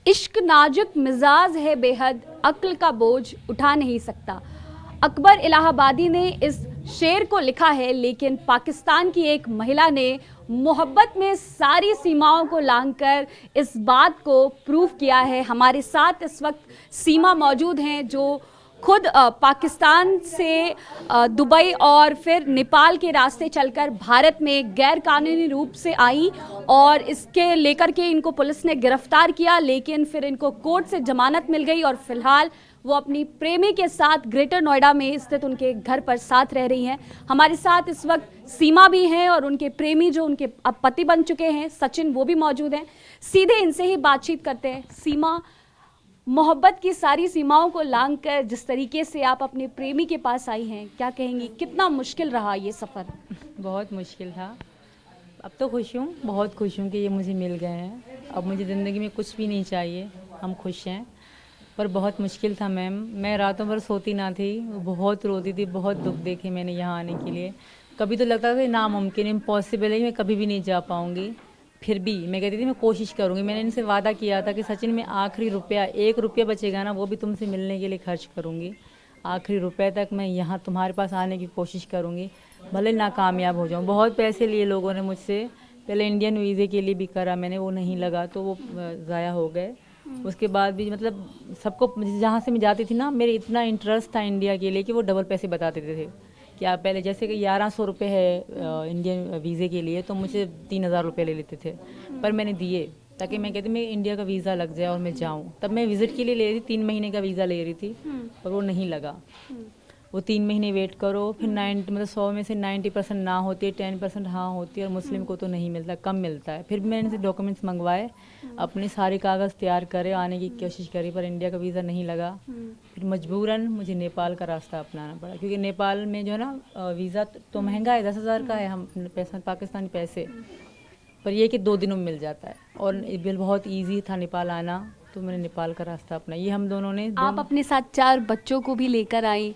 इश्क नाजुक मिजाज है बेहद, अक्ल का बोझ उठा नहीं सकता। अकबर इलाहाबादी ने इस शेर को लिखा है, लेकिन पाकिस्तान की एक महिला ने मोहब्बत में सारी सीमाओं को लांघकर इस बात को प्रूव किया है। हमारे साथ इस वक्त सीमा मौजूद हैं, जो खुद पाकिस्तान से दुबई और फिर नेपाल के रास्ते चलकर भारत में गैर कानूनी रूप से आई और इसके लेकर के इनको पुलिस ने गिरफ्तार किया, लेकिन फिर इनको कोर्ट से जमानत मिल गई और फिलहाल वो अपनी प्रेमी के साथ ग्रेटर नोएडा में स्थित उनके घर पर साथ रह रही हैं। हमारे साथ इस वक्त सीमा भी हैं और उनके प्रेमी जो उनके अब पति बन चुके हैं सचिन, वो भी मौजूद हैं। सीधे इनसे ही बातचीत करते हैं। सीमा, मोहब्बत की सारी सीमाओं को लांघकर जिस तरीके से आप अपने प्रेमी के पास आई हैं, क्या कहेंगी, कितना मुश्किल रहा ये सफ़र? बहुत मुश्किल था। अब तो खुश हूँ, बहुत खुश हूँ कि ये मुझे मिल गए हैं। अब मुझे ज़िंदगी में कुछ भी नहीं चाहिए, हम खुश हैं। पर बहुत मुश्किल था मैम, मैं रातों भर सोती ना थी, बहुत रोती थी, बहुत दुख देखे मैंने यहाँ आने के लिए। कभी तो लगता था नामुमकिन, इम्पॉसिबल है, मैं कभी भी नहीं जा पाऊँगी। फिर भी मैं कहती थी मैं कोशिश करूँगी। मैंने इनसे वादा किया था कि सचिन मैं आखिरी रुपया, 1 रुपया बचेगा ना, वो भी तुमसे मिलने के लिए खर्च करूँगी। आखिरी रुपये तक मैं यहाँ तुम्हारे पास आने की कोशिश करूँगी, भले नाकामयाब हो जाऊँ। बहुत पैसे लिए लोगों ने मुझसे, पहले इंडियन वीज़े के लिए भी करा मैंने, वो नहीं लगा तो वो ज़ाया हो गए। उसके बाद भी मतलब सबको, जहाँ से मैं जाती थी ना, मेरे इतना इंटरेस्ट था इंडिया के लिए कि वो डबल पैसे बता देते थे कि आप पहले, जैसे कि 1100 रुपये है इंडियन वीज़े के लिए, तो मुझे 3000 रुपये ले लेते थे। पर मैंने दिए ताकि मैं कहती मैं इंडिया का वीज़ा लग जाए और मैं जाऊँ। तब मैं विज़िट के लिए ले रही थी, 3 महीने का वीज़ा ले रही थी, पर वो नहीं लगा। वो 3 महीने वेट करो, फिर 100 में से 90% ना होती है, 10% हाँ होती है, और मुस्लिम को तो नहीं मिलता, कम मिलता है। फिर भी मैंने इनसे डॉक्यूमेंट्स मंगवाए, अपने सारे कागज़ तैयार करे, आने की कोशिश करी, पर इंडिया का वीज़ा नहीं लगा। फिर मजबूरन मुझे नेपाल का रास्ता अपनाना पड़ा, क्योंकि नेपाल में जो है ना वीज़ा तो महंगा है, 10,000 का है, हम पैसा पाकिस्तानी पैसे, पर ये कि 2 दिनों में मिल जाता है। और बिल बहुत ईजी था नेपाल आना, तो मैंने नेपाल का रास्ता अपना। ये हम दोनों ने आप अपने साथ 4 बच्चों को भी लेकर आई।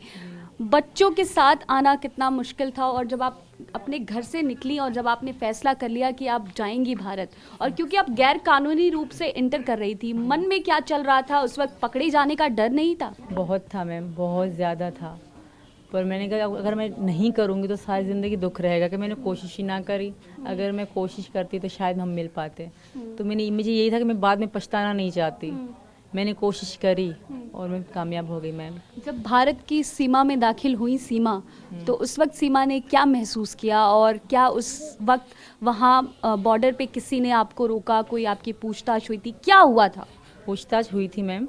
बच्चों के साथ आना कितना मुश्किल था, और जब आप अपने घर से निकली और जब आपने फैसला कर लिया कि आप जाएंगी भारत, और क्योंकि आप गैर कानूनी रूप से इंटर कर रही थी, मन में क्या चल रहा था उस वक्त? पकड़े जाने का डर नहीं था? बहुत था मैम, बहुत ज़्यादा था। पर मैंने कहा अगर मैं नहीं करूँगी तो सारी ज़िंदगी दुख रहेगा कि मैंने कोशिश ही ना करी। अगर मैं कोशिश करती तो शायद हम मिल पाते। तो मुझे यही था कि मैं बाद में पछताना नहीं चाहती। मैंने कोशिश करी और मैं कामयाब हो गई मैम। जब भारत की सीमा में दाखिल हुई सीमा, तो उस वक्त सीमा ने क्या महसूस किया, और क्या उस वक्त वहाँ बॉर्डर पे किसी ने आपको रोका, कोई आपकी पूछताछ हुई थी, क्या हुआ था? पूछताछ हुई थी मैम,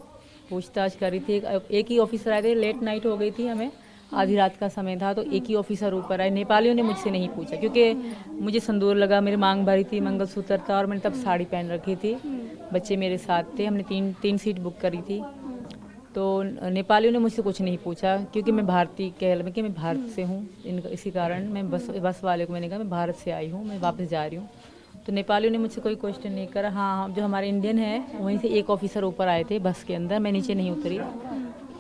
पूछताछ करी थी। एक ही ऑफिसर आए थे, लेट नाइट हो गई थी, हमें आधी रात का समय था, तो एक ही ऑफिसर ऊपर आए। नेपालियों ने मुझसे नहीं पूछा, क्योंकि मुझे संदूर लगा, मेरी मांग भरी थी, मंगलसूत्र था, और मैंने तब साड़ी पहन रखी थी। बच्चे मेरे साथ थे, हमने तीन सीट बुक करी थी। तो नेपालियों ने मुझसे कुछ नहीं पूछा, क्योंकि मैं भारतीय कि मैं भारत से हूँ, इसी कारण मैं बस वाले को मैंने कहा मैं भारत से आई हूँ, मैं वापस जा रही हूँ। तो नेपालियों ने मुझसे कोई क्वेश्चन नहीं करा। हाँ, जो हमारे इंडियन है वहीं से एक ऑफिसर ऊपर आए थे बस के अंदर, मैं नीचे नहीं उतरी।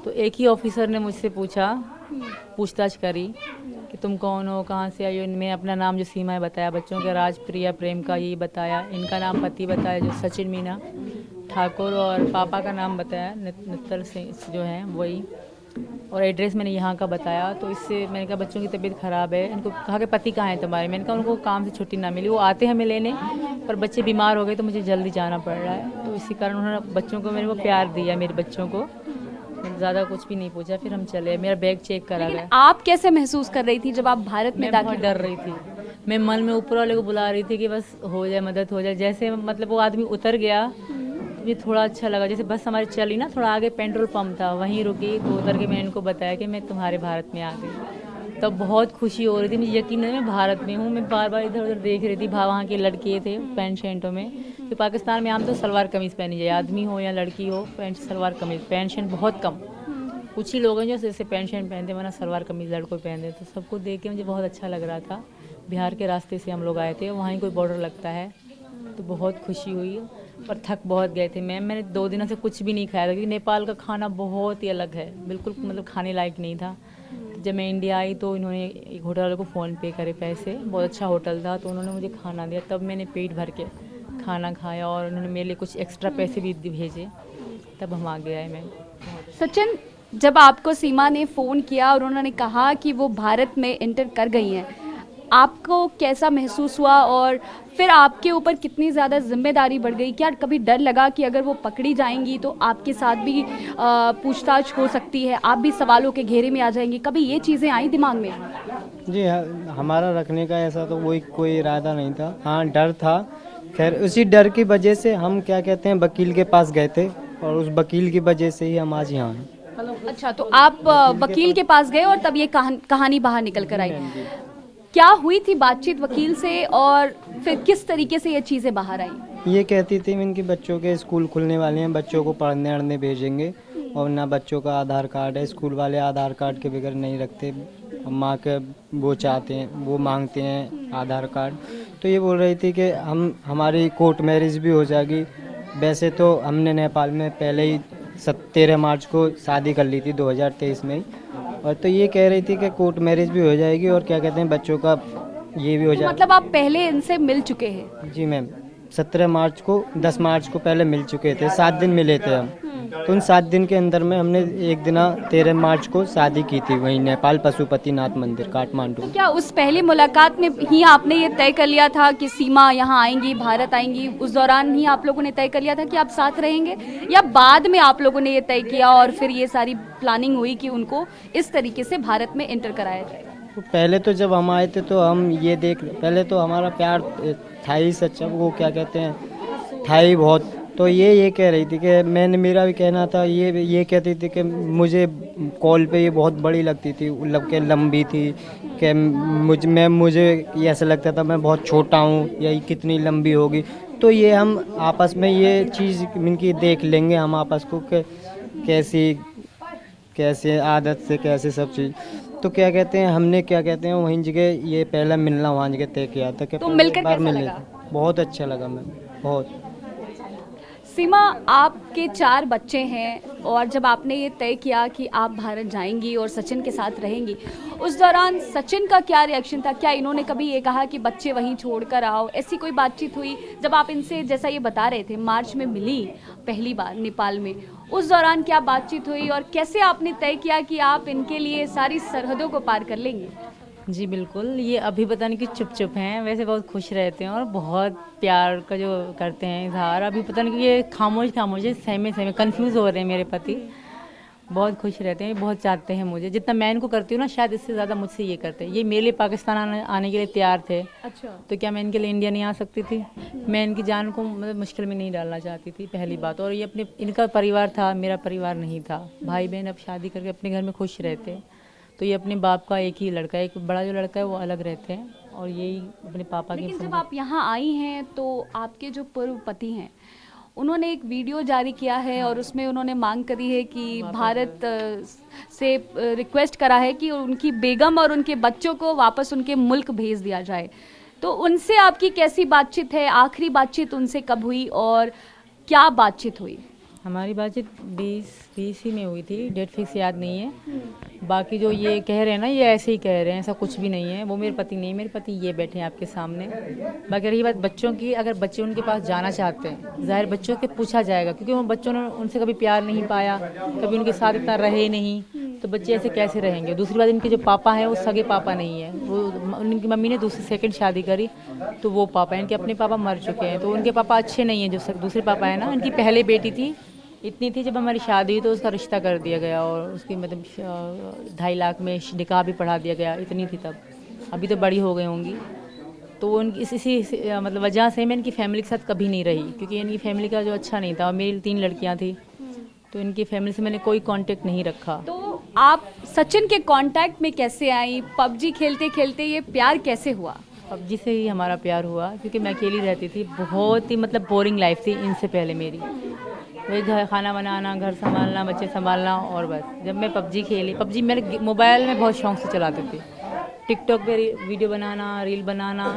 तो एक ही ऑफिसर ने मुझसे पूछताछ करी कि तुम कौन हो, कहाँ से आई हो। मैं अपना नाम जो सीमा है बताया, बच्चों के राजप्रिया प्रेम का यही बताया, इनका नाम पति बताया जो सचिन मीना ठाकुर, और पापा का नाम बताया नित्तर सिंह जो हैं वही, और एड्रेस मैंने यहाँ का बताया। तो इससे मैंने कहा बच्चों की तबीयत ख़राब है, इनको कहा कि पति कहाँ है तुम्हारे। मैंने कहा उनको काम से छुट्टी ना मिली, वो आते हमें लेने, पर बच्चे बीमार हो गए तो मुझे जल्दी जाना पड़ रहा है। तो इसी कारण उन्होंने बच्चों को, मैंने वो प्यार दिया मेरे बच्चों को, ज़्यादा कुछ भी नहीं पूछा। फिर हम चले, मेरा बैग चेक करा गया। आप कैसे महसूस कर रही थी जब आप भारत में मैं बहुत दाखिल? डर रही थी। मैं मन में ऊपर वाले को बुला रही थी कि बस हो जाए, मदद हो जाए। जैसे मतलब वो आदमी उतर गया तो मुझे थोड़ा अच्छा लगा। जैसे बस हमारी चली ना, थोड़ा आगे पेट्रोल पंप था, वहीं रुकी, तो उतर के मैंने इनको बताया कि मैं तुम्हारे भारत में आ गई। तब बहुत खुशी हो रही थी, मुझे यकीन नहीं मैं भारत में हूँ। मैं बार बार इधर उधर देख रही थी, वहाँ के लड़के थे पैंट शर्टों में। तो पाकिस्तान में आम तो सलवार कमीज़ पहनी जाए, आदमी हो या लड़की हो, pant salwar kameez, pant shirt बहुत कम, कुछ ही लोग हैं जो जैसे पैंट शर्ट पहनते, वरना सलवार कमीज़ लड़कों पहनते। तो सबको देख के मुझे बहुत अच्छा लग रहा था। बिहार के रास्ते से हम लोग आए थे, वहाँ ही कोई बॉर्डर लगता है, तो बहुत खुशी हुई। पर थक बहुत गए थे मैम, मैंने 2 दिनों से कुछ भी नहीं खाया था, क्योंकि नेपाल का खाना बहुत ही अलग है, बिल्कुल मतलब खाने लायक नहीं था। जब मैं इंडिया आई तो इन्होंने एक होटल वाले को फ़ोन पे करे पैसे, बहुत अच्छा होटल था, तो उन्होंने मुझे खाना दिया, तब मैंने पेट भर के खाना खाया और उन्होंने मेरे लिए कुछ एक्स्ट्रा पैसे भी भेजे, तब हम आगे आए मैम। सचिन, जब आपको सीमा ने फ़ोन किया और उन्होंने कहा कि वो भारत में इंटर कर गई हैं, आपको कैसा महसूस हुआ और फिर आपके ऊपर कितनी ज़्यादा जिम्मेदारी बढ़ गई? क्या कभी डर लगा कि अगर वो पकड़ी जाएंगी तो आपके साथ भी पूछताछ हो सकती है, आप भी सवालों के घेरे में आ जाएंगे? कभी ये चीज़ें आई दिमाग में? जी हाँ, हमारा रखने का ऐसा तो कोई इरादा नहीं था। हाँ, डर था। खैर उसी डर की वजह से हम क्या कहते हैं वकील के पास गए थे और उस वकील की वजह से ही हम आज यहाँ हैं। अच्छा, तो आप वकील के पास गए और तब ये कहानी बाहर निकल कर आई। क्या हुई थी बातचीत वकील से और फिर किस तरीके से ये चीज़ें बाहर आई? ये कहती थी इनके बच्चों के स्कूल खुलने वाले हैं, बच्चों को पढ़ने अढ़ने भेजेंगे और ना बच्चों का आधार कार्ड है, स्कूल वाले आधार कार्ड के बगैर नहीं रखते, माँ के वो चाहते हैं, वो मांगते हैं आधार कार्ड। तो ये बोल रही थी कि हमारी कोर्ट मैरिज भी हो जाएगी। वैसे तो हमने नेपाल में पहले ही 13 मार्च को शादी कर ली थी 2023 में ही, और तो ये कह रही थी कि कोर्ट मैरिज भी हो जाएगी और क्या कहते हैं बच्चों का ये भी हो तो जाएगा। मतलब आप पहले इनसे मिल चुके हैं? जी मैम, 17 मार्च को 10 मार्च को पहले मिल चुके थे, 7 दिन मिले थे हम। तो उन 7 दिन के अंदर में हमने एक दिन 13 मार्च को शादी की थी वहीं नेपाल पशुपतिनाथ मंदिर काठमांडू। तो क्या उस पहली मुलाकात में ही आपने ये तय कर लिया था कि सीमा यहाँ आएंगी, भारत आएंगी? उस दौरान ही आप लोगों ने तय कर लिया था कि आप साथ रहेंगे, या बाद में आप लोगों ने ये तय किया और फिर ये सारी प्लानिंग हुई कि उनको इस तरीके से भारत में एंटर कराया जाए? तो पहले तो जब हम आए थे तो हम ये पहले तो हमारा प्यार था ही सच्चा, वो क्या कहते हैं था ही बहुत। तो ये कह रही थी कि मेरा भी कहना था, ये कहती थी कि मुझे कॉल पे ये बहुत बड़ी लगती थी, के लंबी थी कि मुझे ये ऐसा लगता था मैं बहुत छोटा हूँ या ये कितनी लंबी होगी। तो ये हम आपस में ये चीज़ इनकी देख लेंगे हम आपस को कि कैसे आदत से कैसे सब चीज़। तो क्या कहते हैं हमने क्या कहते हैं वहीं जगह ये पहला मिलना वहाँ जगह तय किया था कि तो मिलकर कैसा मिलने लगा? बहुत अच्छा लगा मैम, बहुत। सीमा, आपके 4 बच्चे हैं और जब आपने ये तय किया कि आप भारत जाएंगी और सचिन के साथ रहेंगी, उस दौरान सचिन का क्या रिएक्शन था? क्या इन्होंने कभी ये कहा कि बच्चे वहीं छोड़कर आओ? ऐसी कोई बातचीत हुई जब आप इनसे, जैसा ये बता रहे थे, मार्च में मिली पहली बार नेपाल में, उस दौरान क्या बातचीत हुई और कैसे आपने तय किया कि आप इनके लिए सारी सरहदों को पार कर लेंगे? जी बिल्कुल, ये अभी पता नहीं कि चुप हैं, वैसे बहुत खुश रहते हैं और बहुत प्यार का जो करते हैं इजहार। अभी पता नहीं कि ये खामोश है, सहमे कंफ्यूज हो रहे हैं मेरे पति। बहुत खुश रहते हैं, बहुत चाहते हैं मुझे, जितना मैं इनको करती हूँ ना शायद इससे ज़्यादा मुझसे ये करते हैं। ये मेरे लिए पाकिस्तान आने के लिए तैयार थे। अच्छा, तो क्या मैं इनके लिए इंडिया नहीं आ सकती थी? मैं इनकी जान को मतलब मुश्किल में नहीं डालना चाहती थी, पहली बात। और ये इनका परिवार था, मेरा परिवार नहीं था। भाई बहन अब शादी करके अपने घर में खुश रहते हैं। तो ये अपने बाप का एक ही लड़का है, एक बड़ा जो लड़का है वो अलग रहते हैं और यही अपने पापा के। लेकिन जब आप यहाँ आई हैं तो आपके जो पूर्व पति हैं उन्होंने एक वीडियो जारी किया है और उसमें उन्होंने मांग करी है कि भारत से रिक्वेस्ट करा है कि उनकी बेगम और उनके बच्चों को वापस उनके मुल्क भेज दिया जाए। तो उनसे आपकी कैसी बातचीत है? आखिरी बातचीत उनसे कब हुई और क्या बातचीत हुई? हमारी बातचीत 20 ही में हुई थी, डेट फिक्स याद नहीं है। बाकी जो ये कह रहे हैं ना, ये ऐसे ही कह रहे हैं, ऐसा कुछ भी नहीं है। वो मेरे पति नहीं, मेरे पति ये बैठे हैं आपके सामने। बाकी रही बात बच्चों की, अगर बच्चे उनके पास जाना चाहते हैं, ज़ाहिर बच्चों के पूछा जाएगा, क्योंकि वो बच्चों ने उनसे कभी प्यार नहीं पाया, कभी उनके साथ इतना रहे नहीं, तो बच्चे ऐसे कैसे रहेंगे? दूसरी बात, इनके जो पापा हैं वो सगे पापा नहीं है, वो उनकी मम्मी ने सेकंड शादी करी तो वो पापा हैं, इनके अपने पापा मर चुके हैं। तो उनके पापा अच्छे नहीं हैं, जो दूसरे पापा है ना। इनकी पहले बेटी थी, इतनी थी जब हमारी शादी हुई तो उसका रिश्ता कर दिया गया और उसकी मतलब 2.5 लाख में निकाह भी पढ़ा दिया गया, इतनी थी तब। अभी तो बड़ी हो गई होंगी। तो उनकी इसी मतलब वजह से मैं इनकी फैमिली के साथ कभी नहीं रही, क्योंकि इनकी फैमिली का जो अच्छा नहीं था। और मेरी 3 लड़कियां थी, तो इनकी फैमिली से मैंने कोई कांटेक्ट नहीं रखा। तो आप सचिन के कांटेक्ट में कैसे आई? पबजी खेलते खेलते ये प्यार कैसे हुआ? पबजी से ही हमारा प्यार हुआ, क्योंकि मैं अकेली रहती थी। बहुत ही मतलब बोरिंग लाइफ थी इनसे पहले मेरी। वही घर, खाना बनाना, घर संभालना, बच्चे संभालना, और बस। जब मैं पबजी खेली, पबजी मेरे मोबाइल में बहुत शौक से चलाती थी। टिकटॉक पे वीडियो बनाना, रील बनाना।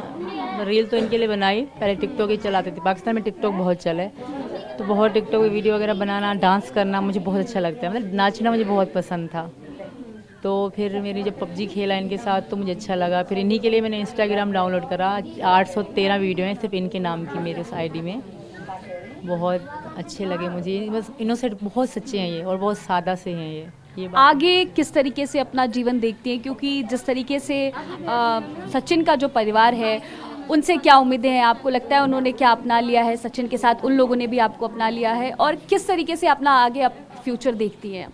रील तो इनके लिए बनाई, पहले टिकटॉक ही चलाते थे। पाकिस्तान में टिकटॉक बहुत चले, तो बहुत टिकटॉक पे वीडियो वगैरह बनाना, डांस करना मुझे बहुत अच्छा लगता है। मतलब नाचना मुझे बहुत पसंद था। तो फिर मेरी जब पबजी खेला इनके साथ तो मुझे अच्छा लगा, फिर इन्हीं के लिए मैंने इंस्टाग्राम डाउनलोड करा। 813 वीडियो हैं सिर्फ इनके नाम की मेरे उस आईडी में, बहुत अच्छे लगे मुझे। बस इनोसेंट, बहुत सच्चे हैं ये और बहुत सादा से हैं ये बात। आगे किस तरीके से अपना जीवन देखती हैं, क्योंकि जिस तरीके से सचिन का जो परिवार है उनसे क्या उम्मीदें हैं? आपको लगता है उन्होंने क्या अपना लिया है सचिन के साथ, उन लोगों ने भी आपको अपना लिया है, और किस तरीके से अपना आगे आप फ्यूचर देखती हैं?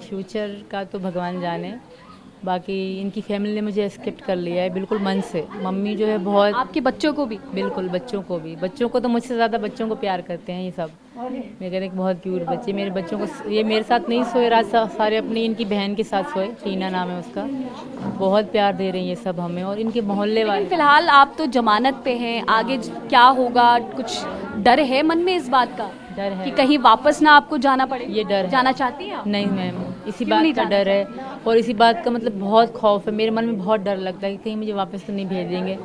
फ्यूचर का तो भगवान जाने, बाकी इनकी फैमिली ने मुझे एक्सेप्ट कर लिया है बिल्कुल मन से। मम्मी जो है बहुत, आपके बच्चों को भी? बिल्कुल, बच्चों को भी, बच्चों को तो मुझसे ज़्यादा बच्चों को प्यार करते हैं ये सब। मैं कह रही बहुत क्यूट बच्चे मेरे बच्चों को। ये मेरे साथ नहीं सोए रात, सारे अपनी इनकी बहन के साथ सोए, टीना नाम है उसका। बहुत प्यार दे रही हैं ये सब हमें और इनके मोहल्ले वाले। फिलहाल आप तो जमानत पे हैं, आगे क्या होगा, कुछ डर है मन में इस बात का? डर है कि कहीं वापस ना आपको जाना पड़े? ये डर है। जाना चाहती हैं आप? नहीं मैम, इसी क्यों नहीं बात का जाना डर है और इसी बात का मतलब बहुत खौफ है मेरे मन में। बहुत डर लगता है कि कहीं मुझे वापस तो नहीं भेज देंगे।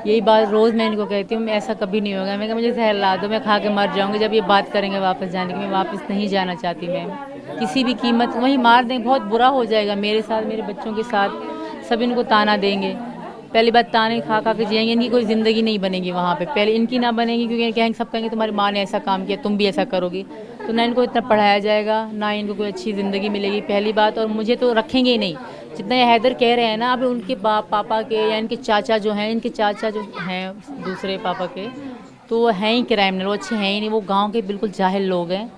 यही बात रोज़ मैं इनको कहती हूँ, मैं ऐसा कभी नहीं होगा। मैं कहा मुझे जहर ला दो, मैं खा के मर जाऊँगी जब ये बात करेंगे वापस जाने की। मैं वापस नहीं जाना चाहती मैम, किसी भी कीमत। वहीं मार दें, बहुत बुरा हो जाएगा मेरे साथ, मेरे बच्चों के साथ। सब इनको ताना देंगे, पहली बात ताने खा खा के जिएंगे, इनकी कोई ज़िंदगी नहीं बनेगी वहाँ पे। पहले इनकी ना बनेगी क्योंकि कहेंगे, सब कहेंगे तुम्हारी माँ ने ऐसा काम किया, तुम भी ऐसा करोगी। तो ना इनको इतना पढ़ाया जाएगा, ना इनको कोई अच्छी ज़िंदगी मिलेगी पहली बात। और मुझे तो रखेंगे ही नहीं। जितना ये हैदर कह रहे हैं ना, अब उनके पापा के या इनके चाचा जो हैं, इनके चाचा जो हैं दूसरे पापा के, तो वो हैं ही क्राइमिनल, वो अच्छे हैं ही नहीं। वो गाँव के बिल्कुल जाहिल लोग हैं।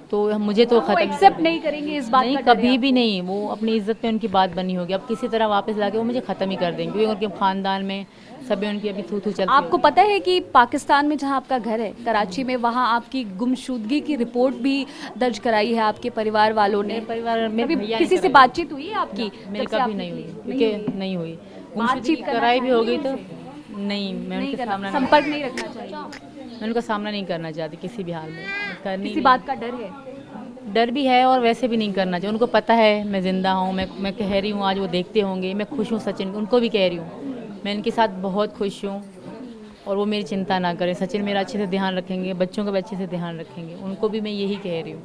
तो मुझे तो खत्म एक्सेप्ट नहीं करेंगे इस बात नहीं, का डर है कभी भी नहीं। वो अपनी इज्जत पे उनकी बात बनी होगी, अब किसी तरह वापस लाके वो मुझे ख़त्म ही कर देंगे क्योंकि उनके ख़ानदान में सभी उनकी अभी थू थू चलती है। आपको पता है कि पाकिस्तान में जहां आपका घर है कराची में, वहां आपकी गुमशुदगी की रिपोर्ट भी दर्ज कराई है आपके परिवार वालों ने? परिवार में अभी भैया ने किसी से कराई। बातचीत हुई है आपकी? मेरी जब से कभी आप- नहीं हुई, क्योंकि नहीं हुई। बातचीत करना कराई भी होगी तो चाहिए नहीं, मैं नहीं उनके करना, सामना संपर्क नहीं रखना चाहिए, मैं उनका सामना नहीं करना चाहती किसी भी हाल में। करनी किसी नहीं। बात का डर है? डर भी है और वैसे भी नहीं करना चाहिए। उनको पता है मैं ज़िंदा हूँ, मैं कह रही हूँ, आज वो देखते होंगे। मैं खुश हूँ सचिन, उनको भी कह रही हूँ मैं इनके साथ बहुत खुश हूँ और वो मेरी चिंता ना करें। सचिन मेरा अच्छे से ध्यान रखेंगे, बच्चों का भी अच्छे से ध्यान रखेंगे, उनको भी मैं यही कह रही हूँ।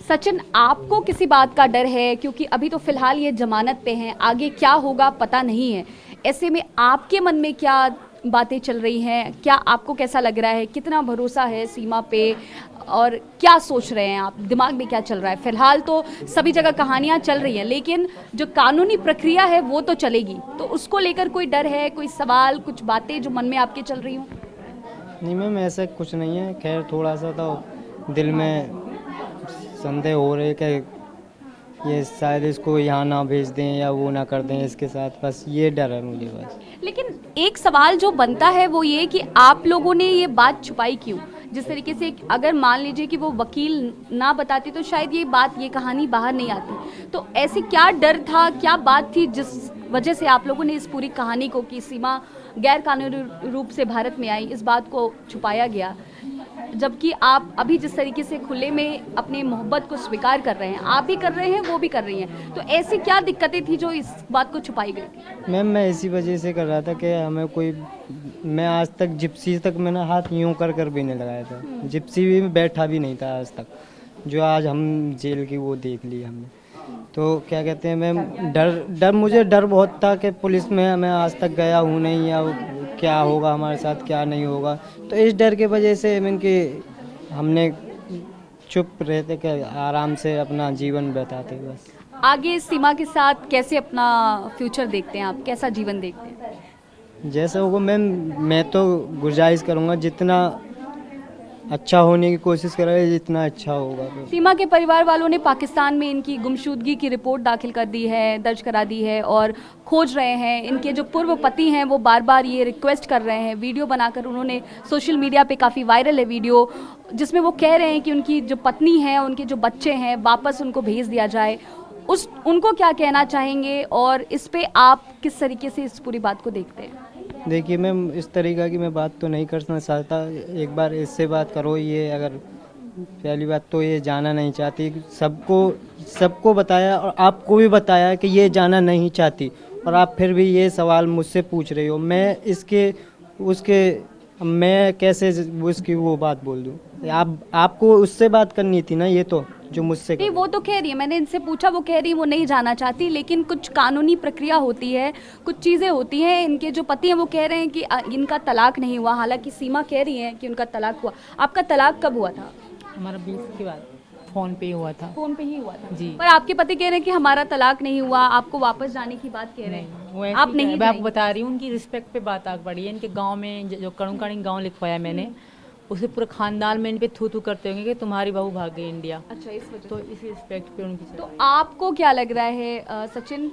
सचिन, आपको किसी बात का डर है? क्योंकि अभी तो फिलहाल ये जमानत पे हैं, आगे क्या होगा पता नहीं है। ऐसे में आपके मन में क्या बातें चल रही हैं? क्या आपको कैसा लग रहा है? कितना भरोसा है सीमा पे और क्या सोच रहे हैं आप? दिमाग में क्या चल रहा है? फिलहाल तो सभी जगह कहानियां चल रही हैं, लेकिन जो कानूनी प्रक्रिया है वो तो चलेगी। तो उसको लेकर कोई डर है, कोई सवाल, कुछ बातें जो मन में आपके चल रही हों? नहीं मैम, ऐसा कुछ नहीं है। खैर थोड़ा सा तो दिल में संदेह हो रहे कि ये शायद इसको यहाँ ना भेज दें या वो ना कर दें इसके साथ, बस ये डर है मुझे बस। लेकिन एक सवाल जो बनता है वो ये कि आप लोगों ने ये बात छुपाई क्यों? जिस तरीके से अगर मान लीजिए कि वो वकील ना बताते तो शायद ये बात, ये कहानी बाहर नहीं आती। तो ऐसे क्या डर था, क्या बात थी जिस वजह से आप लोगों ने इस पूरी कहानी को, कि सीमा गैर कानूनी रूप से भारत में आई, इस बात को छुपाया गया? जबकि आप अभी जिस तरीके से खुले में अपनी मोहब्बत को स्वीकार कर रहे हैं, आप भी कर रहे हैं, वो भी कर रही हैं, तो ऐसी क्या दिक्कतें थी जो इस बात को छुपाई गई? मैम मैं इसी वजह से कर रहा था कि हमें कोई, मैं आज तक जिप्सी तक मैंने हाथ यूं कर भी नहीं लगाया था। जिप्सी भी में बैठा भी नहीं था आज तक, जो आज हम जेल की वो देख ली हमने। तो क्या कहते हैं मैम, डर मुझे डर बहुत था कि पुलिस में मैं आज तक गया हूँ नहीं, या क्या होगा हमारे साथ, क्या नहीं होगा। तो इस डर के वजह से मैंने कि हमने चुप रहते कि आराम से अपना जीवन बिताते बस। आगे सीमा के साथ कैसे अपना फ्यूचर देखते हैं आप? कैसा जीवन देखते हैं? जैसा होगा मैम, मैं तो गुजारिश करूँगा जितना अच्छा होने की कोशिश करें, जितना अच्छा होगा। तो सीमा के परिवार वालों ने पाकिस्तान में इनकी गुमशुदगी की रिपोर्ट दाखिल कर दी है, दर्ज करा दी है और खोज रहे हैं। इनके जो पूर्व पति हैं वो बार बार ये रिक्वेस्ट कर रहे हैं, वीडियो बनाकर उन्होंने सोशल मीडिया पे काफ़ी वायरल है वीडियो, जिसमें वो कह रहे हैं कि उनकी जो पत्नी है, उनके जो बच्चे हैं, वापस उनको भेज दिया जाए। उनको क्या कहना चाहेंगे और इस पे आप किस तरीके से इस पूरी बात को देखते हैं? देखिए मैम, इस तरीक़ा की मैं बात तो नहीं करना चाहता। एक बार इससे बात करो। ये अगर पहली बात तो ये जाना नहीं चाहती, सबको बताया और आपको भी बताया कि ये जाना नहीं चाहती, और आप फिर भी ये सवाल मुझसे पूछ रही हो। मैं कैसे उसकी वो बात बोल दूँ? आपको उससे बात करनी थी ना, ये तो जो मुझसे नहीं, वो तो कह रही है, मैंने इनसे पूछा, वो कह रही है वो नहीं जाना चाहती, लेकिन कुछ कानूनी प्रक्रिया होती है, कुछ चीज़ें होती हैं। इनके जो पति हैं वो कह रहे हैं कि इनका तलाक नहीं हुआ, हालांकि सीमा कह रही है कि उनका तलाक हुआ। आपका तलाक कब हुआ था? हमारा 20 के बाद फ़ोन पे ही हुआ था। फोन पे ही हुआ था जी। पर आपके पति कह रहे हैं कि हमारा तलाक नहीं हुआ, आपको वापस जाने की बात कह रहे हैं। वो ऐसे आप ही नहीं मैं आपको जाएंगी? बता रही हूँ, उनकी रिस्पेक्ट पे बात आग बढ़ी है। इनके गांव में जो कड़ूकानी गांव लिखवाया मैंने, उसे पूरे खानदान में इन पे थू थू करते होंगे कि तुम्हारी बहू भाग गई इंडिया। अच्छा, इस वजह तो इसी रिस्पेक्ट पे उनकी तो आपको क्या लग रहा है सचिन,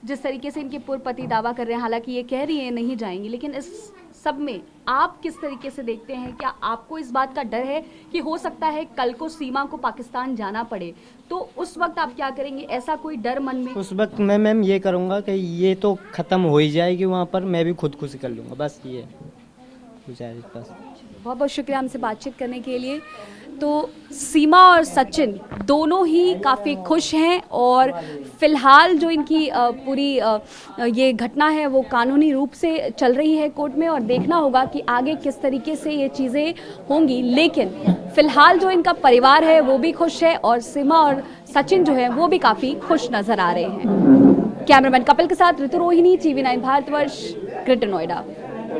जिस तरीके से इनके पूर्व पति दावा कर रहे हैं, हालांकि ये कह रही है नहीं जाएंगी, लेकिन इस सब में आप किस तरीके से देखते हैं? क्या आपको इस बात का डर है कि हो सकता है कल को सीमा को पाकिस्तान जाना पड़े, तो उस वक्त आप क्या करेंगे? ऐसा कोई डर मन में? उस वक्त मैं मैम ये करूँगा कि ये तो ख़त्म हो ही जाएगी वहाँ पर, मैं भी खुदकुशी कर लूँगा, बस ये गुजारिश बस। बहुत बहुत शुक्रिया हमसे बातचीत करने के लिए। तो सीमा और सचिन दोनों ही काफ़ी खुश हैं और फिलहाल जो इनकी पूरी ये घटना है वो कानूनी रूप से चल रही है कोर्ट में, और देखना होगा कि आगे किस तरीके से ये चीज़ें होंगी। लेकिन फिलहाल जो इनका परिवार है वो भी खुश है और सीमा और सचिन जो है वो भी काफ़ी खुश नज़र आ रहे हैं। कैमरामैन कपिल के साथ ऋतु रोहिणी, TV9 भारतवर्ष, ग्रेटर नोएडा।